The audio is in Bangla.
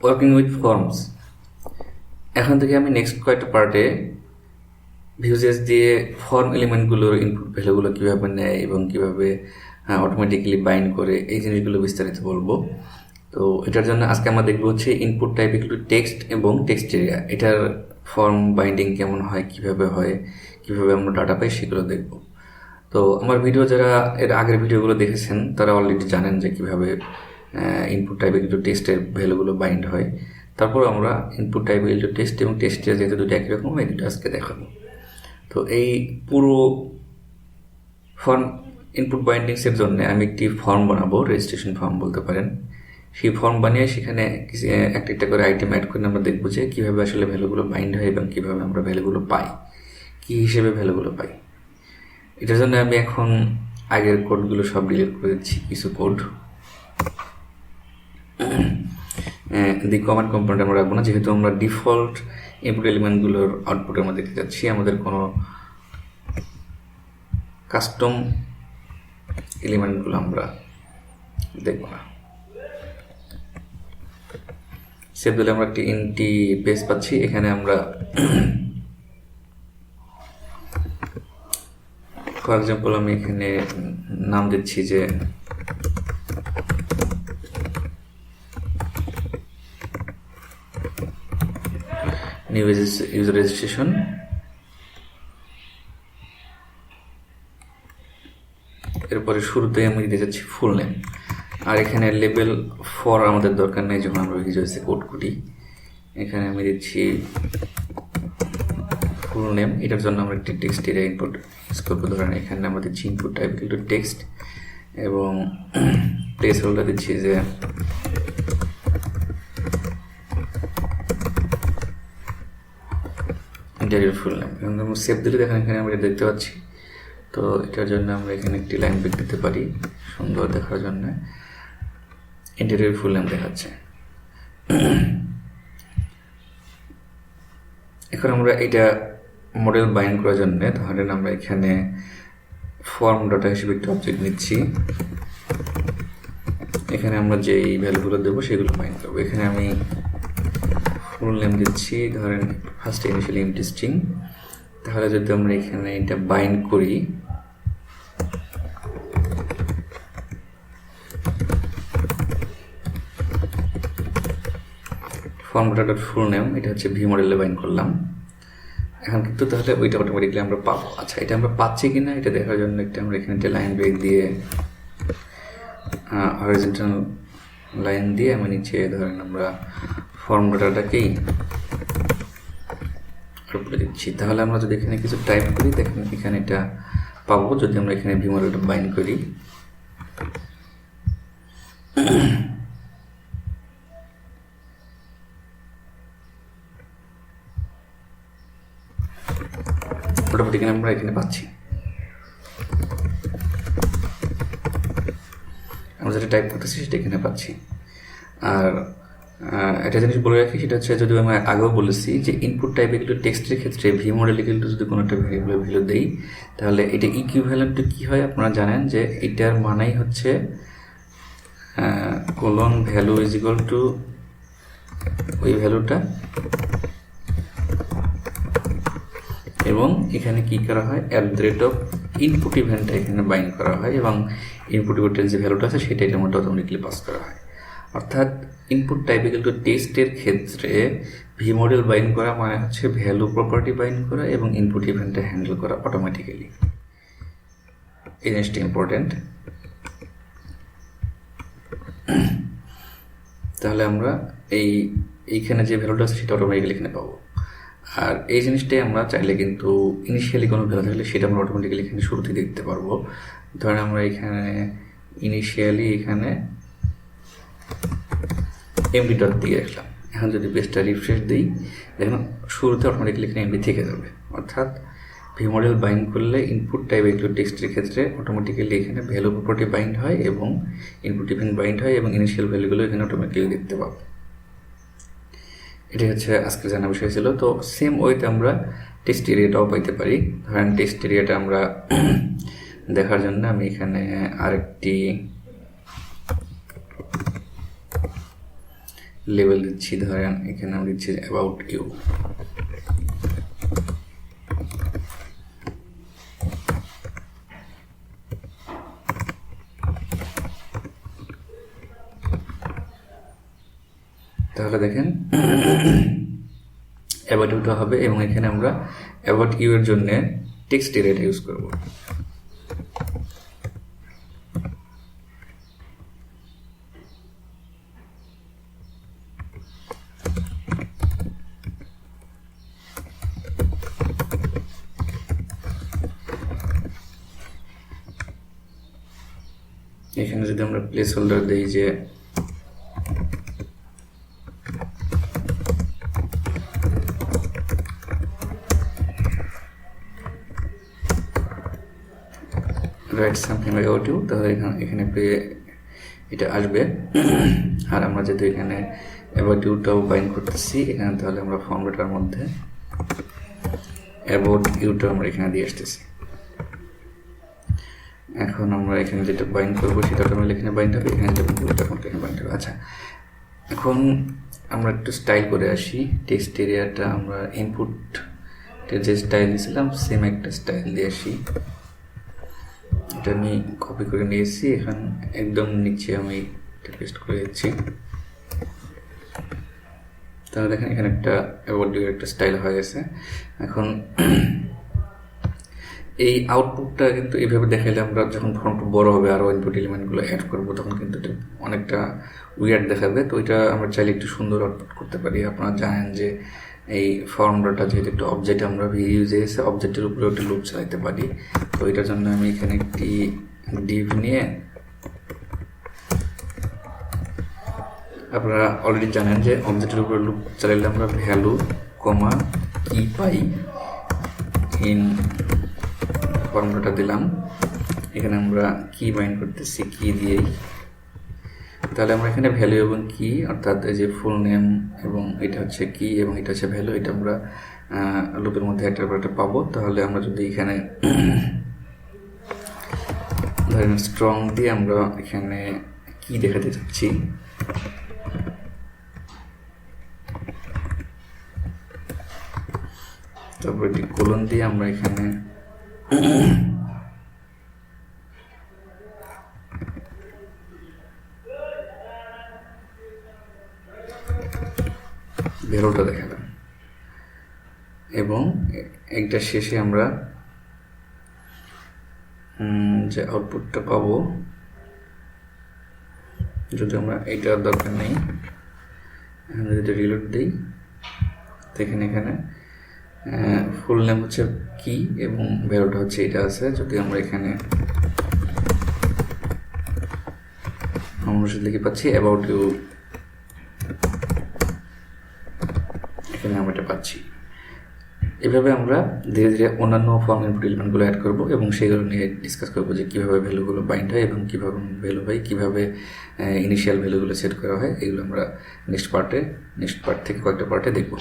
Working with forms. এখন থেকে আমি নেক্সট কয়েকটা পার্টে Vue.js দিয়ে ফর্ম এলিমেন্টগুলোর ইনপুট ভ্যালুগুলো কীভাবে নেয় এবং কীভাবে অটোমেটিক্যালি বাইন্ড করে এই জিনিসগুলো বিস্তারিত বলবো। তো এটার জন্য আজকে আমরা দেখবো হচ্ছে ইনপুট টাইপ একটু টেক্সট এবং টেক্সটেরিয়া, এটার ফর্ম বাইন্ডিং কেমন হয়, কিভাবে আমরা ডাটা পাই সেগুলো দেখব। তো আমার ভিডিও যারা এর আগের ভিডিওগুলো দেখেছেন তারা অলরেডি জানেন যে কীভাবে ইনপুট টাইপ একটু টেক্সটের ভ্যালুগুলো বাইন্ড হয়। তারপর আমরা ইনপুট টাইপ একটু টেক্সট এবং টেক্সটেরিয়া যেহেতু দুটো একই রকম, এই দুটো আজকে দেখাবো। তো এই পুরো ফর্ম ইনপুট বাইন্ডিংসের জন্য আমি একটি ফর্ম বানাবো, রেজিস্ট্রেশন ফর্ম বলতে পারেন। সেই ফর্ম বানিয়ে সেখানে একটা করে আইটেম অ্যাড করে আমরা দেখবো যে কীভাবে আসলে ভ্যালুগুলো বাইন্ড হয় এবং কীভাবে আমরা ভ্যালুগুলো পাই, কী হিসেবে ভ্যালুগুলো পাই। এটার জন্য আমি এখন আগের কোডগুলো সব ডিলিট করে দিচ্ছি, কিছু কোড দি কমান্ড কম্পোনেন্ট আমরা রাখবো না, যেহেতু আমরা ডিফল্ট ইনপুট এলিমেন্টগুলোর আউটপুটের মধ্যে দেখতে যাচ্ছি, আমাদের কোনো কাস্টম এলিমেন্টগুলো আমরা দেখব না। সেভ দিলে আমরা একটি ইন্টি বেস পাচ্ছি। এখানে আমরা ফর এক্সাম্পল আমি এখানে নাম দিচ্ছি যে নিউ ইউজার রেজিস্ট্রেশন, এরপরে শুরুতে আমি দিতে যাচ্ছি ফুল নেম। আর এখানে লেবেল ফর আমাদের দরকার নেই যখন আমরা Vue.js কোড করি। এখানে আমি দিচ্ছি ফুল নেম। এটার জন্য আমরা একটি টেক্সটেরিয়া ইনপুট ইউজ করবো। ধরেন এখানে আমরা দিচ্ছি ইনপুট টাইপ কিন্তু টেক্সট এবং প্লেস হোল্ডার দিচ্ছি যে ইন্টারভিউ ফুল নেম। এখন আমরা সেভ দিলে দেখেন এখানে আমরা দেখতে পাচ্ছি। তো এটার জন্য আমরা এখানে একটি লাইন ব্রেক দিতে পারি সুন্দর দেখার জন্য। ইন্টারভিউ ফুল নেম দেখাচ্ছে। এখন আমরা এটা মডেল বাইন্ড করার জন্য ধরেন আমরা এখানে ফর্ম ডাটা হিসেবে একটা অবজেক্ট নিচ্ছি। এখানে আমরা যেই ভ্যালুগুলো দেবো সেগুলো বাইন্ড করবো। এখানে আমি ফুল নেম দিচ্ছি, ধরেন ফার্স্ট ইনিশিয়ালি এমটি স্ট্রিং। তাহলে যদি আমরা এখানে এটা বাইন্ড করি, ফর্ম ডাটা ফুল নেম, এটা হচ্ছে ভি মডেলে বাইন্ড করলাম। এখন কিন্তু তাহলে ওইটা অটোমেটিকলি আমরা পাবো। আচ্ছা, এটা আমরা পাচ্ছি কিনা এটা দেখার জন্য আমরা এখানে একটা লাইন ব্রেক দিয়ে হরিজন্টাল লাইন দিয়ে আমি নিচে ধরেন আমরা ফর্ম ডাটাটাকেই উপরে দিচ্ছি। তাহলে আমরা যদি এখানে কিছু টাইপ করি দেখেন এখানে এটা পাবো যদি আমরা এখানে ভি মডেলটা বাইন্ড করি। অটোমেটিক্যালি আমরা এখানে পাচ্ছি। আমরা যেটা টাইপ করতেছি সেটা এখানে পাচ্ছি। আর একটা জিনিস বলে রাখি, সেটা হচ্ছে যদি আমি আগেও বলেছি যে ইনপুট টাইপে কিন্তু টেক্সটের ক্ষেত্রে ভি মডেলে কিন্তু যদি কোনো একটা ভ্যারিয়েবলের ভ্যালু দেই তাহলে এটা ইকুইভ্যালেন্ট টু কী হয় আপনারা জানেন যে এটার মানেই হচ্ছে colon value is equal to ওই ভ্যালুটা, এবং এখানে কি করা হয় @ অফ ইনপুট ইভেন্টটা এখানে বাইন্ড করা হয় এবং ইনপুট ইভেন্টের যে ভ্যালুটা আছে সেটা এটার মধ্যে অটোমেটিকলি পাস করা হয়। অর্থাৎ ইনপুট টাইপে কিন্তু টেক্সটের ক্ষেত্রে ভি মডেল বাইন্ড করা মানে হচ্ছে ভ্যালু প্রপার্টি বাইন্ড করা এবং ইনপুট ইভেন্টটা হ্যান্ডেল করা অটোমেটিক্যালি। এই জিনিসটা ইম্পর্টেন্ট। তাহলে আমরা এইখানে যে ভ্যালুটা আছে সেটা অটোমেটিক্যালি এখানে পাবো। আর এই জিনিসটাই আমরা চাইলে কিন্তু ইনিশিয়ালি কোনো ভ্যালু থাকলে সেটা আমরা অটোমেটিক্যালি এখানে শুরুতেই দেখতে পারবো। ধরেন আমরা এখানে ইনিশিয়ালি এখানে এমডি ডট দিয়ে রাখলাম। এখন যদি পেজটা রিফ্রেশ দিই দেখুন শুরুতে অটোমেটিক্যালি এখানে এমডি থেকে যাবে। অর্থাৎ ভি মডেল বাইন্ড করলে ইনপুট টাইপ একটু টেক্সটের ক্ষেত্রে অটোমেটিক্যালি এখানে ভ্যালু প্রপার্টি বাইন্ড হয় এবং ইনপুট ইভেন্ট বাইন্ড হয় এবং ইনিশিয়াল ভ্যালুগুলো এখানে অটোমেটিক্যালি দেখতে পাবো। এটাই হচ্ছে আজকে জানা বিষয় ছিল। তো সেম ওয়েতে আমরা টেক্সট এরিয়াটাও পাইতে পারি। ধরেন টেক্সট এরিয়াটা আমরা দেখার জন্য আমি এখানে আরেকটি লেভেল দিচ্ছি, ধরেন এখানে আমি দিচ্ছি অ্যাবাউট ইউ। তাহলে দেখেন অ্যাবাউট ইউটা হবে, এবং এখানে আমরা অ্যাবাউট ইউ এর জন্য টেক্সট এরিয়াটা ইউজ করব। এখানে যদি আমরা প্লেস হোল্ডার দিই যে রাইট সামথিং অ্যাবাউট ইউ, তাহলে এখানে এটা আসবে। আর আমরা যেহেতু এখানে অ্যাবাউট ইউটাও বাইন্ড করতেছি এখানে, তাহলে আমরা ফর্মেটার মধ্যে অ্যাবাউট ইউটা আমরা এখানে দিয়ে আসতেছি। এখন আমরা এখানে যেটা বাইন্ড করবো সেটা অটোমেটিক্যালি এখানে বাইন্ড হবে, এখানে যেটা এখানে বাইন্ড হবে। আচ্ছা, এখন আমরা একটু স্টাইল করে আসি। টেক্সট এরিয়াটা আমরা ইনপুট যে স্টাইল দিয়েছিলাম সেম একটা স্টাইল দিয়ে আসি। এটা আমি কপি করে নিয়েছি, এখন একদম নিচে আমি এটা পেস্ট করে দিচ্ছি। তাহলে দেখেন এখানে একটা অ্যাবাউট ইউ একটা স্টাইল হয়ে গেছে। এখন এই আউটপুটটা কিন্তু এইভাবে দেখাইলে আমরা যখন ফর্মটা বড় হবে আরও ইনপুট এলিমেন্টগুলো অ্যাড করবো তখন কিন্তু এটা অনেকটা উইয়ার্ড দেখাবে। তো এটা আমরা চাইলে একটু সুন্দর আউটপুট করতে পারি। আপনারা জানেন যে এই ফর্মুলাটা যেহেতু একটা অবজেক্ট, আমরা VueJS অবজেক্টের উপরে একটা লুপ চালাতে পারি। তো এটার জন্য আমি এখানে একটি ডিভ নিয়ে, আপনারা অলরেডি জানেন যে অবজেক্টের উপরে লুপ চালাইলে আমরা ভ্যালু কমা কি পাই, ইন ফর্মুলাটা দিলাম। এখানে আমরা কি বাইন্ড করতেছি কি দিয়েই, তাহলে আমরা এখানে ভ্যালু এবং কি, অর্থাৎ এই যে ফুল নেম এবং এটা হচ্ছে কি এবং এটা হচ্ছে ভ্যালু, এটা আমরা লুপের মধ্যে একটার পর একটা পাবো। তাহলে আমরা যদি এখানে ধরেন স্ট্রং দিয়ে আমরা এখানে কি দেখাতে চাচ্ছি, তারপর একটি কোলন দিয়ে আমরা এখানে ভ্যালুটা দেখালাম, এবং একটা শেষে আমরা যে আউটপুটটা পাবো, যদি আমরা এইটার দরকার নেই, আমরা যদি রিলোড দিই দেখেন এখানে ফুল নেম হচ্ছে কি এবং ভ্যালুটা হচ্ছে এটা আছে। যদি আমরা এখানে আমরা লিখে পাচ্ছি অ্যাবাউট ইউ, এখানে আমরা এটা পাচ্ছি। এভাবে আমরা ধীরে ধীরে অন্যান্য ফর্ম ইনপুট এলিমেন্টগুলো অ্যাড করবো এবং সেগুলো নিয়ে ডিসকাস করবো যে কীভাবে ভ্যালুগুলো বাইন্ড হয় এবং কীভাবে ভ্যালু হয়, কীভাবে ইনিশিয়াল ভ্যালুগুলো সেট করা হয়। এগুলো আমরা নেক্সট পার্ট থেকে কয়েকটা পার্টে দেখবো।